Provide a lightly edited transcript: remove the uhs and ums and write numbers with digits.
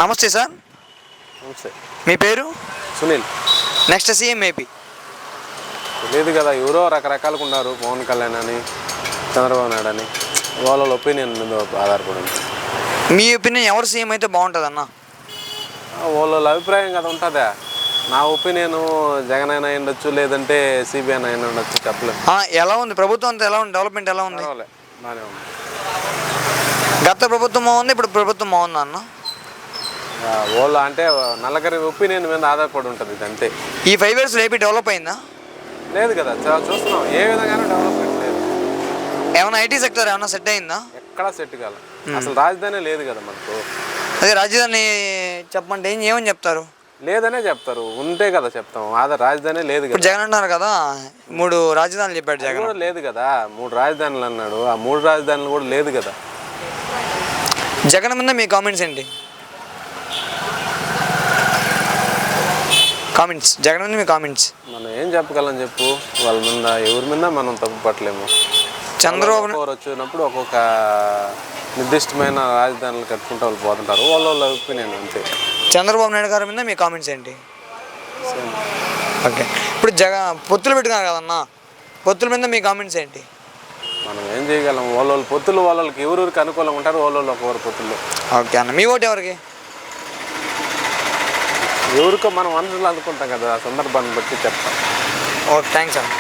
నమస్తే సార్. నమస్తే. మీ పేరు? సునీల్. నెక్స్ట్ సీఎం ఏపీ తెలియదు కదా, ఎవరో రకరకాలుగా ఉన్నారు. పవన్ కళ్యాణ్ అని, చంద్రబాబు నాయుడు అని, వాళ్ళ ఒపీనియన్ మీద ఆధారపడి ఉంది. మీ ఒపీనియన్ ఎవరు సీఎం అయితే బాగుంటుంది అన్న? వాళ్ళ అభిప్రాయం కదా ఉంటుందా. నా ఒపీనియన్ జగన్ అయినా ఉండొచ్చు, లేదంటే సిబిఐ అయినా ఉండొచ్చు, చెప్పలేదు. ఎలా ఉంది ప్రభుత్వం అంతా? ఎలా ఉంది డెవలప్మెంట్? ఎలా ఉంది? బాగానే ఉంది. గత ప్రభుత్వం బాగుంది, ఇప్పుడు ప్రభుత్వం బాగుందా అన్న? వాళ్ళ అంటే నల్లగారి ఒపీనియన్ మీద ఆధారపడి ఉంటుంది ఇది, అంతే. ఈ 5 years ఏపీ డెవలప్ అయిందా? లేదు కదా, చూస్తున్నాం ఏ విధంగానూ డెవలప్మెంట్ లేదు. ఏమైనా ఐటీ సెక్టర్ ఏమైనా సెట్ అయిందా? ఎక్కడా సెట్ కాదు. అసలు రాజధాని లేదు కదా మనకు. అదే రాజధాని చెప్పమంటే ఏమని చెప్తారు? లేదనే చెప్తారు, ఉంటే కదా చెప్తాం. రాజధాని లేదు కదా. జగన్ అంటున్నారు కదా 3 రాజధానులు చెప్పాడు. జగన్ కూడా లేదు కదా, 3 రాజధానులు అన్నాడు. ఆ 3 రాజధానులు కూడా లేదు కదా. జగన్ మీద మీ కామెంట్స్ ఏంటి? జగన్ మీద మీ కామెంట్స్. మనం ఏం చెప్పగలం చెప్పు. వాళ్ళ మీద ఎవరి మీద మనం తప్పు పట్టలేము. చంద్రబాబు వచ్చినప్పుడు ఒక్కొక్క నిర్దిష్టమైన రాజధానులు కట్టుకుంటూ వాళ్ళు పోతుంటారు. వాళ్ళ ఒపీనియన్ అంతే. చంద్రబాబు నాయుడు గారి మీద మీ కామెంట్స్ ఏంటి? ఓకే, ఇప్పుడు పొత్తులు పెట్టుకున్నారు కదన్నా, పొత్తుల మీద మీ కామెంట్స్ ఏంటి? మనం ఏం చేయగలం. వాళ్ళ పొత్తులు వాళ్ళకి ఎవరికి అనుకూలంగా ఉంటారు, వాళ్ళ ఒకరు పొత్తులు. ఓకే అన్న, మీ ఓటు ఎవరికి? ఎవరికో మనం అందరూ అనుకుంటాం కదా, ఆ సందర్భాన్ని బట్టి చెప్తాం. ఓకే, థ్యాంక్స్ అన్న.